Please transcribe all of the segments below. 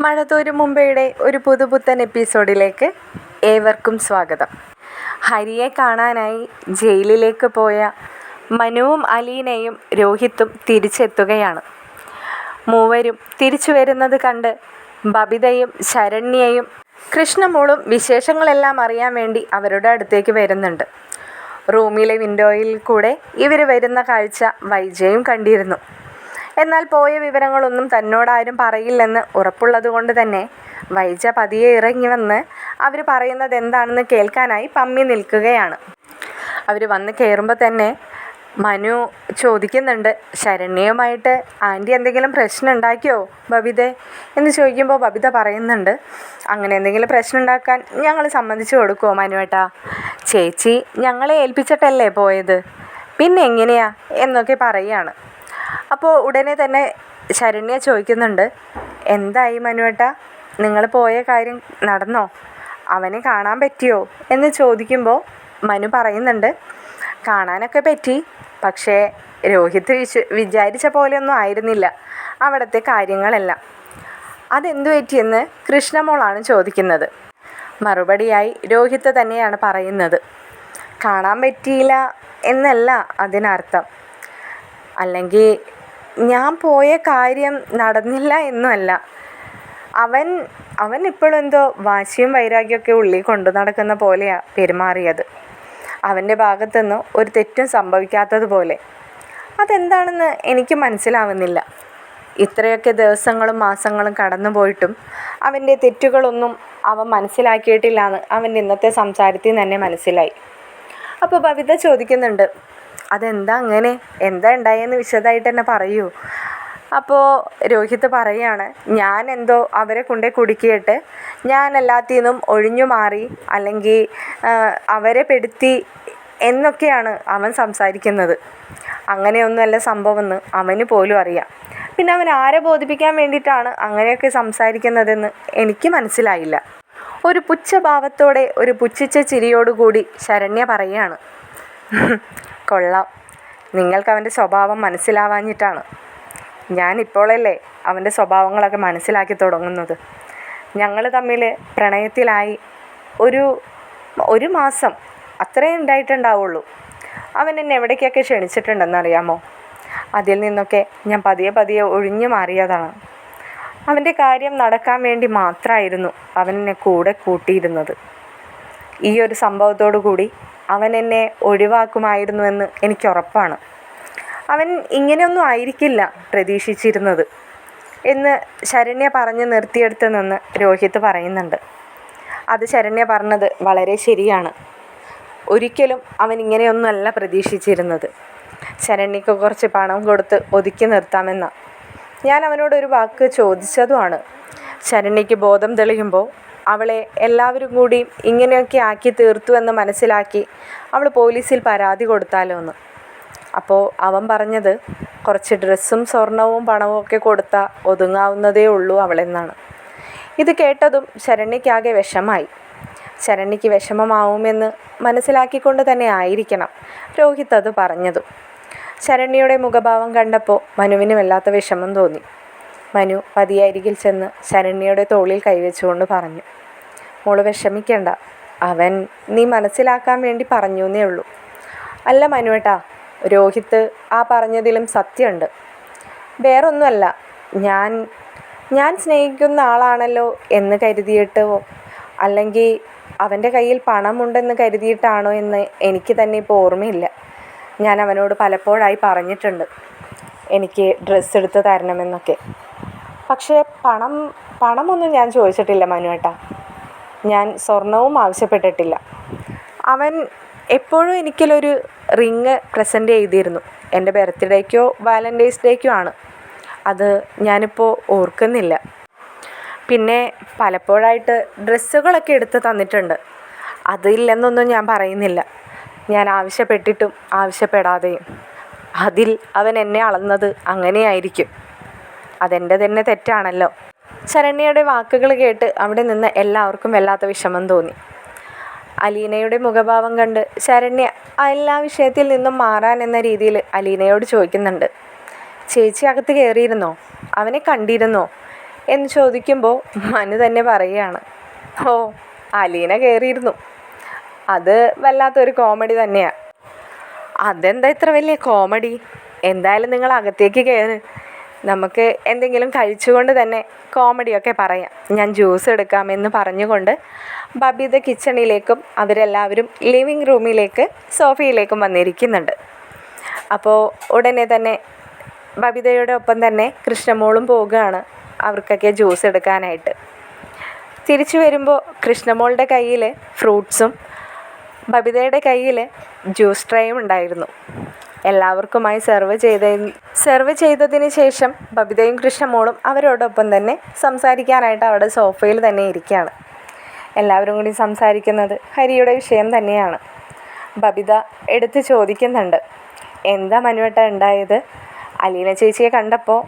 മഴ തോരും മുമ്പയുടെ ഒരു പുതുപുത്തൻ എപ്പിസോഡിലേക്ക് ഏവർക്കും സ്വാഗതം. ഹരിയെ കാണാനായി ജയിലിലേക്ക് പോയ മനുവും അലീനയും രോഹിത്തും തിരിച്ചെത്തുകയാണ്. മൂവരും തിരിച്ചു വരുന്നത് കണ്ട് ബബിതയും ശരണ്യയും കൃഷ്ണമോളും വിശേഷങ്ങളെല്ലാം അറിയാൻ വേണ്ടി അവരുടെ അടുത്തേക്ക് വരുന്നുണ്ട്. റൂമിലെ വിൻഡോയിൽ കൂടെ ഇവർ വരുന്ന കാഴ്ച വൈജയും കണ്ടിരുന്നു. എന്നാൽ പോയ വിവരങ്ങളൊന്നും തന്നോടാരും പറയില്ലെന്ന് ഉറപ്പുള്ളത് കൊണ്ട് തന്നെ വൈജ പതിയെ ഇറങ്ങി വന്ന് അവർ പറയുന്നത് എന്താണെന്ന് കേൾക്കാനായി പമ്മി നിൽക്കുകയാണ്. അവർ വന്ന് കയറുമ്പോൾ തന്നെ മനു ചോദിക്കുന്നുണ്ട്, ശരണ്യയുമായിട്ട് ആൻറ്റി എന്തെങ്കിലും പ്രശ്നം ഉണ്ടാക്കിയോ ബബിത എന്ന് ചോദിക്കുമ്പോൾ ബബിത പറയുന്നുണ്ട്, അങ്ങനെ എന്തെങ്കിലും പ്രശ്നം ഉണ്ടാക്കാൻ ഞങ്ങൾ സമ്മതിച്ചു കൊടുക്കുമോ മനുവേട്ടാ? ചേച്ചി ഞങ്ങളെ ഏൽപ്പിച്ചിട്ടല്ലേ പോയത്, പിന്നെ എങ്ങനെയാ എന്നൊക്കെ പറയുകയാണ്. അപ്പോൾ ഉടനെ തന്നെ ശരണ്യ ചോദിക്കുന്നുണ്ട്, എന്തായി മനുവേട്ടാ, നിങ്ങൾ പോയ കാര്യം നടന്നോ, അവനെ കാണാൻ പറ്റിയോ എന്ന് ചോദിക്കുമ്പോൾ മനു പറയുന്നുണ്ട്, കാണാനൊക്കെ പറ്റി, പക്ഷേ രോഹിത്ത് വിചാരിച്ച പോലെയൊന്നും ആയിരുന്നില്ല അവിടുത്തെ കാര്യങ്ങളെല്ലാം. അതെന്തു പറ്റിയെന്ന് കൃഷ്ണമോളാണ് ചോദിക്കുന്നത്. മറുപടിയായി രോഹിത്ത് തന്നെയാണ് പറയുന്നത്, കാണാൻ പറ്റിയില്ല എന്നല്ല അതിനർത്ഥം, അല്ലെങ്കിൽ ഞാൻ പോയ കാര്യം നടന്നില്ല എന്നുമല്ല. അവൻ ഇപ്പോഴും എന്തോ വാശിയും വൈരാഗ്യമൊക്കെ ഉള്ളിൽ കൊണ്ടു നടക്കുന്ന പോലെയാണ് പെരുമാറിയത്. അവൻ്റെ ഭാഗത്തുനിന്ന് ഒരു തെറ്റും സംഭവിക്കാത്തതുപോലെ. അതെന്താണെന്ന് എനിക്ക് മനസ്സിലാവുന്നില്ല. ഇത്രയൊക്കെ ദിവസങ്ങളും മാസങ്ങളും കടന്നു പോയിട്ടും അവൻ്റെ തെറ്റുകളൊന്നും അവൻ മനസ്സിലാക്കിയിട്ടില്ല എന്ന് അവൻ്റെ ഇന്നത്തെ സംസാരത്തിൽ തന്നെ മനസ്സിലായി. അപ്പോൾ ബബിത ചോദിക്കുന്നുണ്ട്, അതെന്താ അങ്ങനെ, എന്താ ഉണ്ടായെന്ന് വിശദമായിട്ട് തന്നെ പറയൂ. അപ്പോൾ രോഹിത്ത് പറയാണ്, ഞാൻ എന്തോ അവരെ കൊണ്ടേ കുടുക്കിയിട്ട് ഞാൻ എല്ലാത്തിൽ നിന്നും ഒഴിഞ്ഞു മാറി, അല്ലെങ്കിൽ അവരെ പെടുത്തി എന്നൊക്കെയാണ് അവൻ സംസാരിക്കുന്നത്. അങ്ങനെയൊന്നുമല്ല സംഭവമെന്ന് അവന് പോലും അറിയാം. പിന്നെ അവൻ ആരെ ബോധിപ്പിക്കാൻ വേണ്ടിയിട്ടാണ് അങ്ങനെയൊക്കെ സംസാരിക്കുന്നതെന്ന് എനിക്ക് മനസ്സിലായില്ല. ഒരു പുച്ഛഭാവത്തോടെ, ഒരു പുച്ഛിച്ച ചിരിയോടുകൂടി ശരണ്യ പറയുകയാണ്, കൊള്ളാം, നിങ്ങൾക്ക് അവൻ്റെ സ്വഭാവം മനസ്സിലാവാഞ്ഞിട്ടാണ്. ഞാനിപ്പോഴല്ലേ അവൻ്റെ സ്വഭാവങ്ങളൊക്കെ മനസ്സിലാക്കി തുടങ്ങുന്നത്. ഞങ്ങൾ തമ്മിൽ പ്രണയത്തിലായി ഒരു മാസം അത്രേ ഉണ്ടായിട്ടുണ്ടാവുള്ളൂ. അവൻ എന്നെ എവിടേക്കൊക്കെ ക്ഷണിച്ചിട്ടുണ്ടെന്നറിയാമോ? അതിൽ നിന്നൊക്കെ ഞാൻ പതിയെ ഒഴിഞ്ഞു മാറിയതാണ്. അവൻ്റെ കാര്യം നടക്കാൻ വേണ്ടി മാത്രമായിരുന്നു അവൻ എന്നെ കൂടെ കൂട്ടിയിരുന്നത്. ഈ ഒരു സംഭവത്തോടു കൂടി അവൻ എന്നെ ഒഴിവാക്കുമായിരുന്നുവെന്ന് എനിക്കുറപ്പാണ്. അവൻ ഇങ്ങനെയൊന്നും ആയിരിക്കില്ല പ്രതീക്ഷിച്ചിരുന്നത് എന്ന് ശരണ്യ പറഞ്ഞ് നിർത്തിയെടുത്ത് നിന്ന് രോഹിത്ത് പറയുന്നുണ്ട്. അത് ശരണ്യ പറഞ്ഞത് വളരെ ശരിയാണ്. ഒരിക്കലും അവൻ ഇങ്ങനെയൊന്നുമല്ല പ്രതീക്ഷിച്ചിരുന്നത്. ശരണ്യക്ക് കുറച്ച് പണം കൊടുത്ത് ഒതുക്കി നിർത്താമെന്നാണ് ഞാൻ അവനോടൊരു വാക്ക് ചോദിച്ചതുമാണ്. ശരണ്യക്ക് ബോധം തെളിയുമ്പോൾ അവളെ എല്ലാവരും കൂടി ഇങ്ങനെയൊക്കെ ആക്കി തീർത്തു എന്ന് മനസ്സിലാക്കി അവൾ പോലീസിൽ പരാതി കൊടുത്താലോ എന്ന്. അപ്പോൾ അവൻ പറഞ്ഞത്, കുറച്ച് ഡ്രസ്സും സ്വർണവും പണവും ഒക്കെ കൊടുത്താൽ ഒതുങ്ങാവുന്നതേ ഉള്ളൂ അവളെന്നാണ്. ഇത് കേട്ടതും ശരണ്യക്കാകെ വിഷമായി. ശരണ്യക്ക് വിഷമമാവുമെന്ന് മനസ്സിലാക്കിക്കൊണ്ട് തന്നെ ആയിരിക്കണം രോഹിത്ത് അത് പറഞ്ഞതും. ശരണ്യയുടെ മുഖഭാവം കണ്ടപ്പോൾ മനുവിന് വല്ലാത്ത വിഷമം തോന്നി. മനു പതിയെ അരികിൽ ചെന്ന് ശരണ്യയുടെ തോളിൽ കൈവച്ചുകൊണ്ട് പറഞ്ഞു, മോള് വിഷമിക്കണ്ട, അവൻ നീ മനസ്സിലാക്കാൻ വേണ്ടി പറഞ്ഞു എന്നേ ഉള്ളൂ. അല്ല മനുവേട്ടാ, രോഹിത്ത് ആ പറഞ്ഞതിലും സത്യമുണ്ട്. വേറൊന്നുമല്ല, ഞാൻ സ്നേഹിക്കുന്ന ആളാണല്ലോ എന്ന് കരുതിയിട്ടോ അല്ലെങ്കിൽ അവൻ്റെ കയ്യിൽ പണമുണ്ടെന്ന് കരുതിയിട്ടാണോ എന്ന് എനിക്ക് തന്നെ ഇപ്പോൾ ഓർമ്മയില്ല. ഞാൻ അവനോട് പലപ്പോഴായി പറഞ്ഞിട്ടുണ്ട് എനിക്ക് ഡ്രസ്സ് എടുത്ത് തരണമെന്നൊക്കെ. പക്ഷേ പണമൊന്നും ഞാൻ ചോദിച്ചിട്ടില്ല മനുവേട്ടാ. ഞാൻ സ്വർണവും ആവശ്യപ്പെട്ടിട്ടില്ല. അവൻ എപ്പോഴും എനിക്കൊരു റിങ് പ്രസൻറ്റ് ചെയ്തിരുന്നു. എൻ്റെ ബർത്ത്ഡേക്കോ വാലൻറ്റൈൻസ് ഡേക്കോ ആണ്. അത് ഞാനിപ്പോൾ ഓർക്കുന്നില്ല. പിന്നെ പലപ്പോഴായിട്ട് ഡ്രസ്സുകളൊക്കെ എടുത്ത് തന്നിട്ടുണ്ട്. അതില്ലെന്നൊന്നും ഞാൻ പറയുന്നില്ല. ഞാൻ ആവശ്യപ്പെട്ടിട്ടും ആവശ്യപ്പെടാതെയും. അതിൽ അവൻ എന്നെ അളന്നത് അങ്ങനെയായിരിക്കും. അതെൻ്റെ തന്നെ തെറ്റാണല്ലോ. ശരണ്യയുടെ വാക്കുകൾ കേട്ട് അവിടെ നിന്ന് എല്ലാവർക്കും വല്ലാത്ത വിഷമം തോന്നി. അലീനയുടെ മുഖഭാവം കണ്ട് ശരണ്യ എല്ലാ വിഷയത്തിൽ നിന്നും മാറാൻ എന്ന രീതിയിൽ അലീനയോട് ചോദിക്കുന്നുണ്ട്, ചേച്ചി അകത്ത് കയറിയിരുന്നോ, അവനെ കണ്ടിരുന്നോ എന്ന് ചോദിക്കുമ്പോൾ മനു തന്നെ പറയുകയാണ്, ഓ അലീന കയറിയിരുന്നു. അത് വല്ലാത്തൊരു കോമഡി തന്നെയാണ്. അതെന്താ ഇത്ര വലിയ കോമഡി? എന്തായാലും നിങ്ങൾ അകത്തേക്ക് കയറ്, നമുക്ക് എന്തെങ്കിലും കഴിച്ചുകൊണ്ട് തന്നെ കോമഡിയൊക്കെ പറയാം. ഞാൻ ജ്യൂസ് എടുക്കാമെന്ന് പറഞ്ഞുകൊണ്ട് ബബിത കിച്ചണിലേക്കും അവരെല്ലാവരും ലിവിങ് റൂമിലേക്ക് സോഫയിലേക്കും വന്നിരിക്കുന്നുണ്ട്. അപ്പോൾ ഉടനെ തന്നെ ബബിതയുടെ ഒപ്പം തന്നെ കൃഷ്ണമോളും പോവുകയാണ് അവർക്കൊക്കെ ജ്യൂസ് എടുക്കാനായിട്ട്. തിരിച്ചു വരുമ്പോൾ കൃഷ്ണമോളുടെ കയ്യിൽ ഫ്രൂട്ട്സും ബബിതയുടെ കയ്യിൽ ജ്യൂസ് ട്രേയും ഉണ്ടായിരുന്നു. എല്ലാവർക്കുമായി സെർവ് ചെയ്തതിന് ശേഷം ബബിതയും കൃഷ്ണമോളും അവരോടൊപ്പം തന്നെ സംസാരിക്കാനായിട്ട് അവിടെ സോഫയിൽ തന്നെ ഇരിക്കുകയാണ്. എല്ലാവരും കൂടി സംസാരിക്കുന്നത് ഹരിയുടെ വിഷയം തന്നെയാണ്. ബബിത എടുത്ത് ചോദിക്കുന്നുണ്ട്, എന്താ മനുവേട്ട ഉണ്ടായത്? അലീന ചേച്ചിയെ കണ്ടപ്പോൾ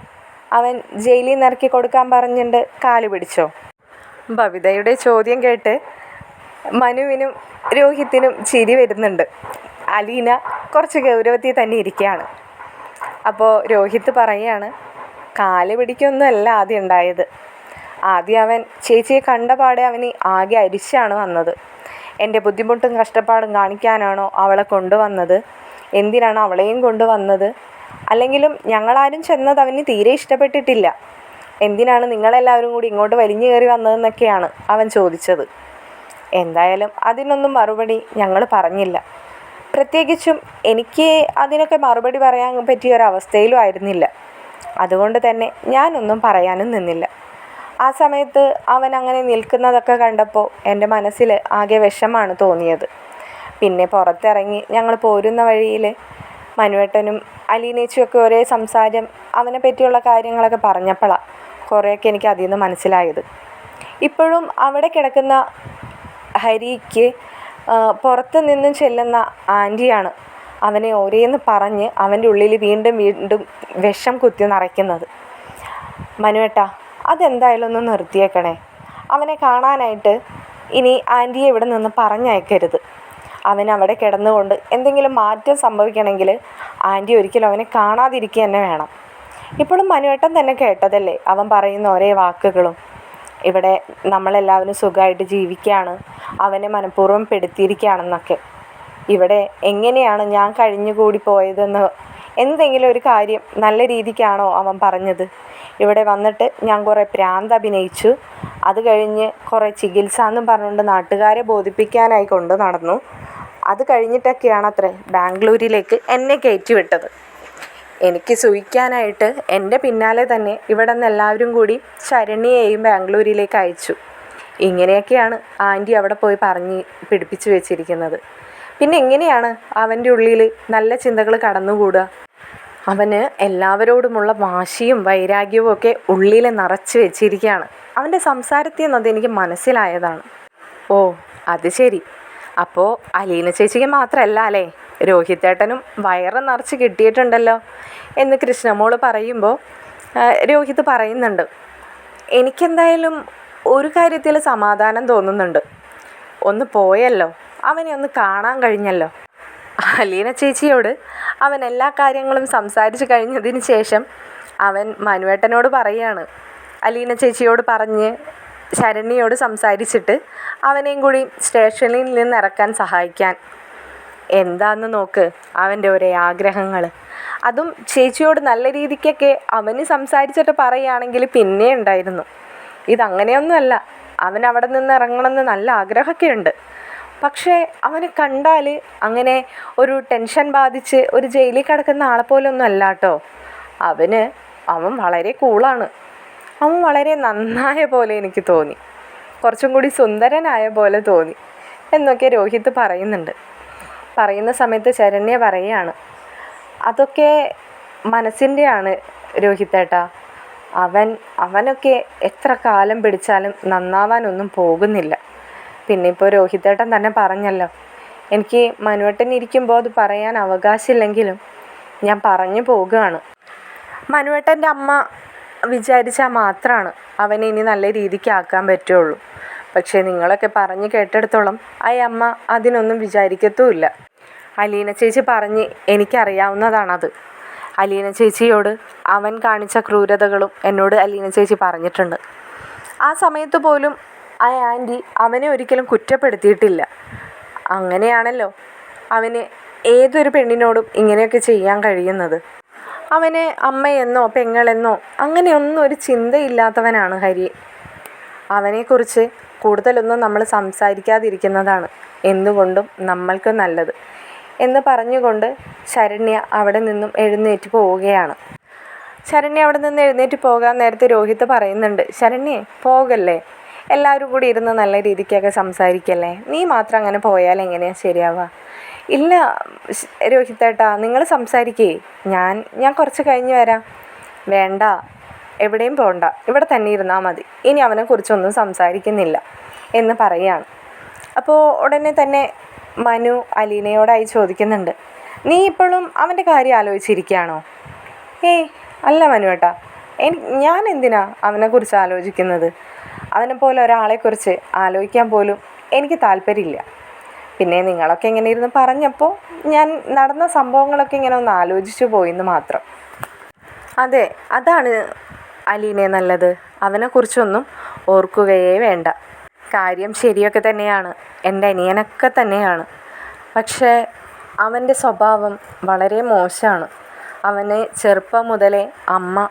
അവൻ ജയിലിൽ നിന്ന് ഇറക്കി കൊടുക്കാൻ പറഞ്ഞിട്ട് കാല് പിടിച്ചോ? ബബിതയുടെ ചോദ്യം കേട്ട് മനുവിനും രോഹിത്തിനും ചിരി വരുന്നുണ്ട്. അലീന കുറച്ച് ഗൗരവത്തിൽ തന്നെ ഇരിക്കുകയാണ്. അപ്പോൾ രോഹിത്ത് പറയുകയാണ്, കാല് പിടിക്കൊന്നുമല്ല ആദ്യം ഉണ്ടായത്. ആദ്യം അവൻ ചേച്ചിയെ കണ്ട പാടെ അവന് ആകെ അരിച്ചാണ് വന്നത്. എൻ്റെ ബുദ്ധിമുട്ടും കഷ്ടപ്പാടും കാണിക്കാനാണോ അവളെ കൊണ്ടുവന്നത്? എന്തിനാണ് അവളെയും കൊണ്ടുവന്നത്? അല്ലെങ്കിലും ഞങ്ങളാരും ചെന്നത് അവന് തീരെ ഇഷ്ടപ്പെട്ടിട്ടില്ല. എന്തിനാണ് നിങ്ങളെല്ലാവരും കൂടി ഇങ്ങോട്ട് വലിഞ്ഞു കയറി വന്നതെന്നൊക്കെയാണ് അവൻ ചോദിച്ചത്. എന്തായാലും അതിനൊന്നും മറുപടി ഞങ്ങൾ പറഞ്ഞില്ല. പ്രത്യേകിച്ചും എനിക്ക് അതിനൊക്കെ മറുപടി പറയാൻ പറ്റിയ ഒരവസ്ഥയിലും ആയിരുന്നില്ല. അതുകൊണ്ട് തന്നെ ഞാനൊന്നും പറയാനും നിന്നില്ല. ആ സമയത്ത് അവൻ അങ്ങനെ നിൽക്കുന്നതൊക്കെ കണ്ടപ്പോൾ എൻ്റെ മനസ്സിൽ ആകെ വിഷമാണ് തോന്നിയത്. പിന്നെ പുറത്തിറങ്ങി ഞങ്ങൾ പോരുന്ന വഴിയിൽ മനുവേട്ടനും അലീനേച്ചിയൊക്കെ ഒരേ സംസാരം അവനെ പറ്റിയുള്ള കാര്യങ്ങളൊക്കെ പറഞ്ഞപ്പോഴാണ് കുറേയൊക്കെ എനിക്ക് അതിൽ നിന്ന് മനസ്സിലായത്. ഇപ്പോഴും അവിടെ കിടക്കുന്ന ഹരിക്ക് പുറത്ത് നിന്നും ചെല്ലുന്ന ആൻറ്റിയാണ് അവനെ ഓരോന്ന് പറഞ്ഞ് അവൻ്റെ ഉള്ളിൽ വീണ്ടും വീണ്ടും വിഷം കുത്തി നിറയ്ക്കുന്നത്. മനുവേട്ടാ, അതെന്തായാലും ഒന്ന് നിർത്തിയേക്കണേ. അവനെ കാണാനായിട്ട് ഇനി ആൻറ്റിയെ ഇവിടെ നിന്ന് പറഞ്ഞയക്കരുത്. അവൻ അവിടെ കിടന്നുകൊണ്ട് എന്തെങ്കിലും മാറ്റം സംഭവിക്കണമെങ്കിൽ ആൻറ്റി ഒരിക്കലും അവനെ കാണാതിരിക്കുക തന്നെ വേണം. ഇപ്പോഴും മനുവേട്ടൻ തന്നെ കേട്ടതല്ലേ അവൻ പറയുന്ന ഒരേ വാക്കുകളും. ഇവിടെ നമ്മളെല്ലാവരും സുഖമായിട്ട് ജീവിക്കുകയാണ്, അവനെ മനഃപൂർവ്വം പെടുത്തിയിരിക്കുകയാണെന്നൊക്കെ. ഇവിടെ എങ്ങനെയാണ് ഞാൻ കഴിഞ്ഞുകൂടി പോയതെന്ന് എന്തെങ്കിലും ഒരു കാര്യം നല്ല രീതിക്കാണോ അവൻ പറഞ്ഞത്? ഇവിടെ വന്നിട്ട് ഞാൻ കുറേ ഭ്രാന്ത് അഭിനയിച്ചു, അത് കഴിഞ്ഞ് കുറേ ചികിത്സ എന്നും പറഞ്ഞുകൊണ്ട് നാട്ടുകാരെ ബോധിപ്പിക്കാനായി കൊണ്ടു നടന്നു. അത് കഴിഞ്ഞിട്ടൊക്കെയാണ് അത്രേ ബാംഗ്ലൂരിലേക്ക് എന്നെ കയറ്റിവിട്ടത്. എനിക്ക് സൂഹിക്കാനായിട്ട് എൻ്റെ പിന്നാലെ തന്നെ ഇവിടെ നിന്ന് എല്ലാവരും കൂടി ശരണ്യയെയും ബാംഗ്ലൂരിലേക്ക് അയച്ചു. ഇങ്ങനെയൊക്കെയാണ് ആൻറ്റി അവിടെ പോയി പറഞ്ഞ് പിടിപ്പിച്ച് വെച്ചിരിക്കുന്നത്. പിന്നെ എങ്ങനെയാണ് അവൻ്റെ ഉള്ളിൽ നല്ല ചിന്തകൾ കടന്നുകൂടുക? അവന് എല്ലാവരോടുമുള്ള വാശിയും വൈരാഗ്യവും ഒക്കെ ഉള്ളിൽ നിറച്ച് വെച്ചിരിക്കുകയാണ്. അവൻ്റെ സംസാരത്തിൽ നിന്ന് അതെനിക്ക് മനസ്സിലായതാണ്. ഓ അത് ശരി, അപ്പോൾ അലീന ചേച്ചിക്ക് മാത്രമല്ല അല്ലേ, രോഹിത്തേട്ടനും വയറ് നിറച്ച് കിട്ടിയിട്ടുണ്ടല്ലോ എന്ന് കൃഷ്ണമോള് പറയുമ്പോൾ രോഹിത് പറയുന്നുണ്ട്, എനിക്കെന്തായാലും ഒരു കാര്യത്തിൽ സമാധാനം തോന്നുന്നുണ്ട്. ഒന്ന് പോയല്ലോ, അവനെ ഒന്ന് കാണാൻ കഴിഞ്ഞല്ലോ. അലീന ചേച്ചിയോട് അവൻ എല്ലാ കാര്യങ്ങളും സംസാരിച്ച് കഴിഞ്ഞതിന് ശേഷം അവൻ മനുവേട്ടനോട് പറയുകയാണ്, അലീന ചേച്ചിയോട് പറഞ്ഞ് ശരണ്യയോട് സംസാരിച്ചിട്ട് അവനെയും കൂടി സ്റ്റേഷനിൽ നിന്ന് ഇറക്കാൻ സഹായിക്കാൻ. എന്താന്ന് നോക്ക് അവൻ്റെ ഒരേ ആഗ്രഹങ്ങൾ. അതും ചേച്ചിയോട് നല്ല രീതിക്കൊക്കെ അവന് സംസാരിച്ചിട്ട് പറയുകയാണെങ്കിൽ പിന്നെ ഉണ്ടായിരുന്നു. ഇതങ്ങനെയൊന്നുമല്ല, അവൻ അവിടെ നിന്ന് ഇറങ്ങണമെന്ന് നല്ല ആഗ്രഹമൊക്കെ ഉണ്ട്. പക്ഷേ അവനെ കണ്ടാൽ അങ്ങനെ ഒരു ടെൻഷൻ ബാധിച്ച് ഒരു ജയിലിൽ കിടക്കുന്ന ആളെപ്പോലൊന്നും അല്ല കേട്ടോ. അവൻ വളരെ കൂളാണ്. അവൻ വളരെ നന്നായ പോലെ എനിക്ക് തോന്നി, കുറച്ചും കൂടി സുന്ദരനായ പോലെ തോന്നി എന്നൊക്കെ രോഹിത് പറയുന്നുണ്ട്. പറയുന്ന സമയത്ത് ശരണ്യ പറയുകയാണ്, അതൊക്കെ മനസ്സിൻ്റെയാണ് രോഹിത്തേട്ടാ. അവനൊക്കെ എത്ര കാലം പിടിച്ചാലും നന്നാവാനൊന്നും പോകുന്നില്ല. പിന്നെ ഇപ്പോൾ രോഹിത്തേട്ടൻ തന്നെ പറഞ്ഞല്ലോ, എനിക്ക് മനുവേട്ടൻ ഇരിക്കുമ്പോൾ അത് പറയാൻ അവകാശമില്ലെങ്കിലും ഞാൻ പറഞ്ഞു പോകുകയാണ്. മനുവേട്ടൻ്റെ അമ്മ വിചാരിച്ചാൽ മാത്രമാണ് അവനെ ഇനി നല്ല രീതിക്ക് ആക്കാൻ പറ്റുള്ളൂ. പക്ഷേ നിങ്ങളൊക്കെ പറഞ്ഞ് കേട്ടെടുത്തോളം ആ അമ്മ അതിനൊന്നും വിചാരിക്കത്തുമില്ല. അലീന ചേച്ചി പറഞ്ഞ് എനിക്കറിയാവുന്നതാണത്. അലീന ചേച്ചിയോട് അവൻ കാണിച്ച ക്രൂരതകളും എന്നോട് അലീന ചേച്ചി പറഞ്ഞിട്ടുണ്ട്. ആ സമയത്ത് പോലും ആ ആൻറ്റി അവനെ ഒരിക്കലും കുറ്റപ്പെടുത്തിയിട്ടില്ല. അങ്ങനെയാണല്ലോ അവന് ഏതൊരു പെണ്ണിനോടും ഇങ്ങനെയൊക്കെ ചെയ്യാൻ കഴിയുന്നത്. അവന് അമ്മയെന്നോ പെങ്ങളെന്നോ അങ്ങനെയൊന്നും ഒരു ചിന്തയില്ലാത്തവനാണ് ഹരി. അവനെക്കുറിച്ച് കൂടുതലൊന്നും നമ്മൾ സംസാരിക്കാതിരിക്കുന്നതാണ് എന്തുകൊണ്ടും നമ്മൾക്ക് നല്ലത് എന്ന് പറഞ്ഞുകൊണ്ട് ശരണ്യ അവിടെ നിന്നും എഴുന്നേറ്റ് പോവുകയാണ്. ശരണ്യ അവിടെ നിന്ന് എഴുന്നേറ്റ് പോകാൻ നേരത്തെ രോഹിത് പറയുന്നുണ്ട്, ശരണ്യെ പോകല്ലേ, എല്ലാവരും കൂടി ഇരുന്ന് നല്ല രീതിക്കൊക്കെ സംസാരിക്കല്ലേ, നീ മാത്രം അങ്ങനെ പോയാൽ എങ്ങനെയാണ് ശരിയാവുക? ഇല്ല രോഹിത്തേട്ടാ, നിങ്ങൾ സംസാരിക്കേ, ഞാൻ കുറച്ച് കഴിഞ്ഞ് വരാം. വേണ്ട, എവിടെയും പോകണ്ട, ഇവിടെ തന്നെ ഇരുന്നാൽ മതി, ഇനി അവനെക്കുറിച്ചൊന്നും സംസാരിക്കുന്നില്ല എന്ന് പറയുകയാണ്. അപ്പോൾ ഉടനെ തന്നെ മനു അലീനയോടായി ചോദിക്കുന്നുണ്ട്, നീ ഇപ്പോഴും അവൻ്റെ കാര്യം ആലോചിച്ചിരിക്കുകയാണോ? ഏയ് അല്ല മനുവേട്ടാ, ഞാൻ എന്തിനാ അവനെക്കുറിച്ച് ആലോചിക്കുന്നത്? അവനെപ്പോലെ ഒരാളെക്കുറിച്ച് ആലോചിക്കാൻ പോലും എനിക്ക് താല്പര്യമില്ല. പിന്നെ നിങ്ങളൊക്കെ ഇങ്ങനെ ഇരുന്ന് പറഞ്ഞപ്പോൾ ഞാൻ നടന്ന സംഭവങ്ങളൊക്കെ ഇങ്ങനെ ഒന്ന് ആലോചിച്ചു പോയിന്ന് മാത്രം. അതെ, അതാണ് അലീനെ നല്ലത്, അവനെക്കുറിച്ചൊന്നും ഓർക്കുകയേ വേണ്ട. കാര്യം ശരിയൊക്കെ തന്നെയാണ്, എൻ്റെ അനിയനൊക്കെ തന്നെയാണ്. പക്ഷേ അവൻ്റെ സ്വഭാവം വളരെ മോശമാണ്. അവനെ ചെറുപ്പം മുതലേ അമ്മ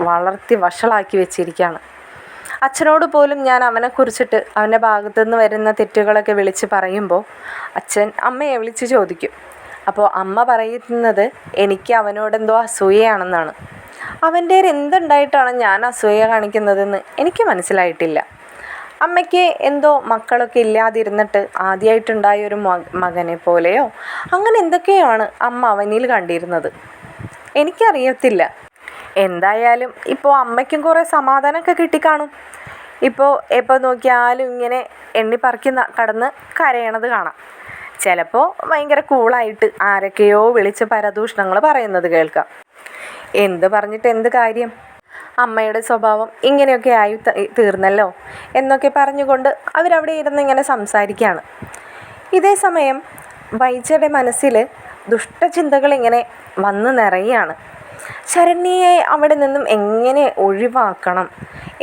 വളർത്തി വഷളാക്കി വെച്ചിരിക്കുകയാണ്. അച്ഛനോട് പോലും ഞാൻ അവനെക്കുറിച്ചിട്ട് അവൻ്റെ ഭാഗത്തു നിന്ന് വരുന്ന തെറ്റുകളൊക്കെ വിളിച്ച് പറയുമ്പോൾ അച്ഛൻ അമ്മയെ വിളിച്ച് ചോദിക്കും. അപ്പോൾ അമ്മ പറയുന്നത് എനിക്ക് അവനോടെന്തോ അസൂയയാണെന്നാണ്. അവൻ്റെ എന്തുണ്ടായിട്ടാണ് ഞാൻ അസൂയ കാണിക്കുന്നതെന്ന് എനിക്ക് മനസ്സിലായിട്ടില്ല. അമ്മയ്ക്ക് എന്തോ മക്കളൊക്കെ ഇല്ലാതിരുന്നിട്ട് ആദ്യമായിട്ടുണ്ടായ ഒരു മകനെ പോലെയോ അങ്ങനെ എന്തൊക്കെയാണ് അമ്മ അവനിൽ കണ്ടിരുന്നത്, എനിക്കറിയത്തില്ല. എന്തായാലും ഇപ്പോൾ അമ്മയ്ക്കും കുറേ സമാധാനമൊക്കെ കിട്ടിക്കാണും. എപ്പോൾ നോക്കിയാലും ഇങ്ങനെ എണ്ണിപ്പറക്കി കടന്ന് കരയണത് കാണാം. ചിലപ്പോൾ ഭയങ്കര കൂളായിട്ട് ആരൊക്കെയോ വിളിച്ച് പരദൂഷണങ്ങൾ പറയുന്നത് കേൾക്കാം. എന്ത് പറഞ്ഞിട്ട് എന്ത് കാര്യം, അമ്മയുടെ സ്വഭാവം ഇങ്ങനെയൊക്കെ ആയി തീർന്നല്ലോ എന്നൊക്കെ പറഞ്ഞുകൊണ്ട് അവരവിടെ ഇരുന്ന് ഇങ്ങനെ സംസാരിക്കുകയാണ്. ഇതേ സമയം വൈജയുടെ മനസ്സിൽ ദുഷ്ടചിന്തകൾ ഇങ്ങനെ വന്ന് നിറയുകയാണ്. ശരണ്യയെ അവിടെ നിന്നും എങ്ങനെ ഒഴിവാക്കണം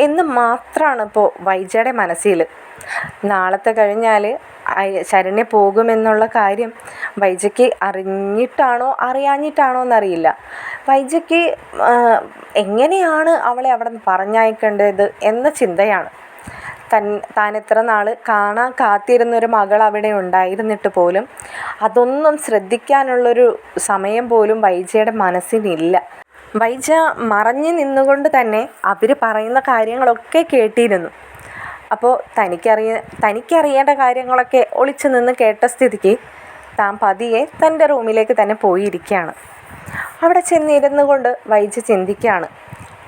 എന്ന് മാത്രമാണ് ഇപ്പോൾ വൈജയുടെ മനസ്സിൽ. നാളത്തെ കഴിഞ്ഞാൽ ശരണ്യ പോകുമെന്നുള്ള കാര്യം വൈജയ്ക്ക് അറിഞ്ഞിട്ടാണോ അറിയാഞ്ഞിട്ടാണോ എന്നറിയില്ല. വൈജയ്ക്ക് എങ്ങനെയാണ് അവളെ അവിടെ നിന്ന് പറഞ്ഞയക്കേണ്ടത് എന്ന ചിന്തയാണ്. താൻ എത്ര നാൾ കാണാൻ കാത്തിരുന്നൊരു മകൾ അവിടെ ഉണ്ടായിരുന്നിട്ട് പോലും അതൊന്നും ശ്രദ്ധിക്കാനുള്ളൊരു സമയം പോലും വൈജയുടെ മനസ്സിനില്ല. വൈജ മറഞ്ഞു നിന്നുകൊണ്ട് തന്നെ അവർ പറയുന്ന കാര്യങ്ങളൊക്കെ കേട്ടിരുന്നു. അപ്പോൾ തനിക്കറിയേണ്ട കാര്യങ്ങളൊക്കെ ഒളിച്ചു നിന്ന് കേട്ട സ്ഥിതിക്ക് താൻ പതിയെ തൻ്റെ റൂമിലേക്ക് തന്നെ പോയിരിക്കുകയാണ്. അവിടെ ചെന്നിരുന്നു കൊണ്ട് വൈജ ചിന്തിക്കുകയാണ്,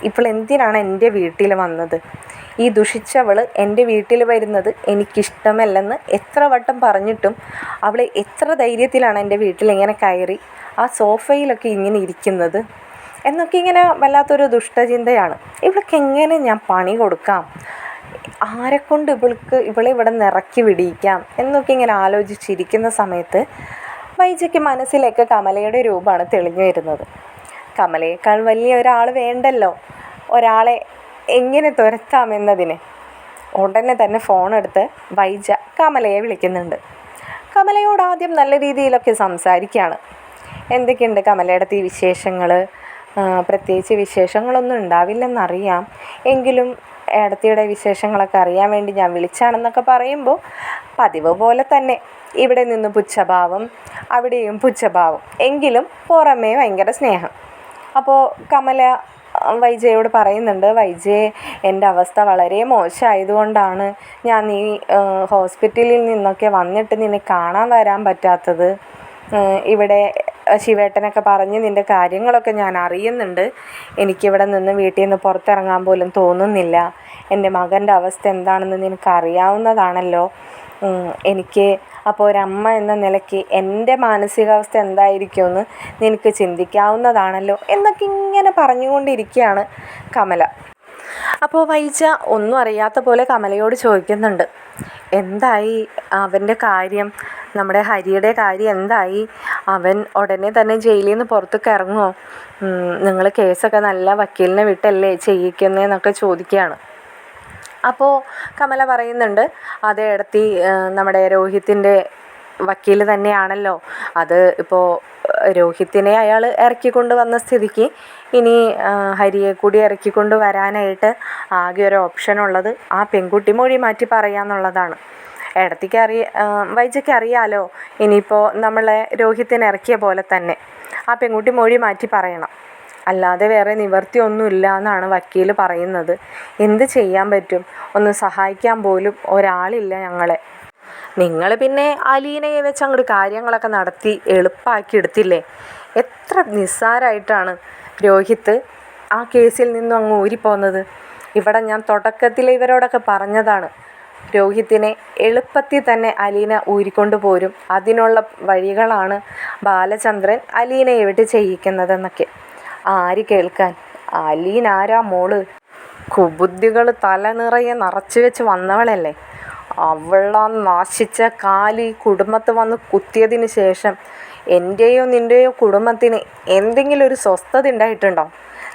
ഇപ്പോൾ എന്തിനാണ് എൻ്റെ വീട്ടിൽ വന്നത്? ഈ ദുഷിച്ചവൾ എൻ്റെ വീട്ടിൽ വരുന്നത് എനിക്കിഷ്ടമല്ലെന്ന് എത്ര വട്ടം പറഞ്ഞിട്ടും അവൾ എത്ര ധൈര്യത്തിലാണ് എൻ്റെ വീട്ടിൽ ഇങ്ങനെ കയറി ആ സോഫയിലൊക്കെ ഇങ്ങനെ ഇരിക്കുന്നത് എന്നൊക്കെ ഇങ്ങനെ വല്ലാത്തൊരു ദുഷ്ടചിന്തയാണ്. ഇവൾക്ക് എങ്ങനെ ഞാൻ പണി കൊടുക്കാം, ആരെക്കൊണ്ട് ഇവളെ ഇവിടെ നിറക്കി വിടിയിക്കാം എന്നൊക്കെ ഇങ്ങനെ ആലോചിച്ചിരിക്കുന്ന സമയത്ത് വൈജയ്ക്ക് മനസ്സിലേക്ക് കമലയുടെ രൂപമാണ് തെളിഞ്ഞു വരുന്നത്. കമലയേക്കാൾ വലിയ ഒരാൾ വേണ്ടല്ലോ ഒരാളെ എങ്ങനെ തുരത്താമെന്നതിന്. ഉടനെ തന്നെ ഫോണെടുത്ത് വൈജ കമലയെ വിളിക്കുന്നുണ്ട്. കമലയോട് ആദ്യം നല്ല രീതിയിലൊക്കെ സംസാരിക്കുകയാണ്. എന്തൊക്കെയുണ്ട് കമലയുടെ ഈ വിശേഷങ്ങൾ? പ്രത്യേകിച്ച് വിശേഷങ്ങളൊന്നും ഉണ്ടാവില്ലെന്നറിയാം, എങ്കിലും ഏടത്തിയുടെ വിശേഷങ്ങളൊക്കെ അറിയാൻ വേണ്ടി ഞാൻ വിളിച്ചാണെന്നൊക്കെ പറയുമ്പോൾ പതിവ് പോലെ തന്നെ ഇവിടെ നിന്ന് പുച്ഛഭാവം, അവിടെയും പുച്ഛഭാവം, എങ്കിലും പുറമേ ഭയങ്കര സ്നേഹം. അപ്പോൾ കമല വൈജയോട് പറയുന്നുണ്ട്, വൈജയെ എൻ്റെ അവസ്ഥ വളരെ മോശമായതുകൊണ്ടാണ് ഞാൻ ഈ ഹോസ്പിറ്റലിൽ നിന്നൊക്കെ വന്നിട്ട് നിന്നെ കാണാൻ വരാൻ പറ്റാത്തത്. ഇവിടെ ശിവേട്ടനൊക്കെ പറഞ്ഞ് നിൻ്റെ കാര്യങ്ങളൊക്കെ ഞാൻ അറിയുന്നുണ്ട്. എനിക്കിവിടെ നിന്ന് വീട്ടിൽ നിന്ന് പുറത്തിറങ്ങാൻ പോലും തോന്നുന്നില്ല. എൻ്റെ മകൻ്റെ അവസ്ഥ എന്താണെന്ന് നിനക്കറിയാവുന്നതാണല്ലോ. എനിക്ക് അപ്പോൾ ഒരമ്മ എന്ന നിലയ്ക്ക് എൻ്റെ മാനസികാവസ്ഥ എന്തായിരിക്കുമെന്ന് നിനക്ക് ചിന്തിക്കാവുന്നതാണല്ലോ എന്നൊക്കെ ഇങ്ങനെ പറഞ്ഞുകൊണ്ടിരിക്കുകയാണ് കമല. അപ്പോൾ വൈജ ഒന്നും അറിയാത്ത പോലെ കമലയോട് ചോദിക്കുന്നുണ്ട്, എന്തായി അവൻ്റെ കാര്യം, നമ്മുടെ ഹരിയുടെ കാര്യം എന്തായി? അവൻ ഉടനെ തന്നെ ജയിലിൽ നിന്ന് പുറത്തേക്ക് ഇറങ്ങുമോ, നിങ്ങൾ കേസൊക്കെ നല്ല വക്കീലിനെ വിട്ടല്ലേ ചെയ്യിക്കുന്നതെന്നൊക്കെ ചോദിക്കുകയാണ്. അപ്പോൾ കമല പറയുന്നുണ്ട്, അതേ ഏടത്തി, നമ്മുടെ രോഹിത്തിൻ്റെ വക്കീൽ തന്നെയാണല്ലോ. അത് ഇപ്പോൾ രോഹിത്തിനെ അയാൾ ഇറക്കിക്കൊണ്ട് വന്ന സ്ഥിതിക്ക് ഇനി ഹരിയെ കൂടി ഇറക്കിക്കൊണ്ട് വരാനായിട്ട് ആകെ ഒരു ഓപ്ഷൻ ഉള്ളത് ആ പെൺകുട്ടി മൊഴി മാറ്റി പറയാന്നുള്ളതാണ്. ഏടത്തിക്ക് വൈജയ്ക്ക് അറിയാലോ, ഇനിയിപ്പോൾ നമ്മളെ രോഹിത്തിനെ ഇറക്കിയ പോലെ തന്നെ ആ പെൺകുട്ടി മൊഴി മാറ്റി പറയണം, അല്ലാതെ വേറെ നിവർത്തിയൊന്നുമില്ല എന്നാണ് വക്കീൽ പറയുന്നത്. എന്ത് ചെയ്യാൻ പറ്റും, ഒന്ന് സഹായിക്കാൻ പോലും ഒരാളില്ല ഞങ്ങളെ. നിങ്ങൾ പിന്നെ അലീനയെ വെച്ച് അങ്ങോട്ട് കാര്യങ്ങളൊക്കെ നടത്തി എളുപ്പമാക്കി എടുത്തില്ലേ. എത്ര നിസ്സാരമായിട്ടാണ് രോഹിത്ത് ആ കേസിൽ നിന്നും അങ്ങ് ഊരിപ്പോകുന്നത്. ഇവിടെ ഞാൻ തുടക്കത്തിൽ ഇവരോടൊക്കെ പറഞ്ഞതാണ്, രോഹിത്തിനെ എളുപ്പത്തിൽ തന്നെ അലീന ഊരിക്കൊണ്ട് പോരും, അതിനുള്ള വഴികളാണ് ബാലചന്ദ്രൻ അലീനയെ വിട്ട് ചെയ്യിക്കുന്നതെന്നൊക്കെ. ആര് കേൾക്കാൻ? അലീന ആരാ മോള്? കുബുദ്ധികൾ തല നിറയെ നിറച്ചു വെച്ച് വന്നവളല്ലേ. അവളാ നാശിച്ച കാലി കുടുംബത്ത് വന്ന് കുത്തിയതിന് ശേഷം എൻ്റെയോ നിൻ്റെയോ കുടുംബത്തിന് എന്തെങ്കിലും ഒരു സ്വസ്ഥത ഉണ്ടായിട്ടുണ്ടോ?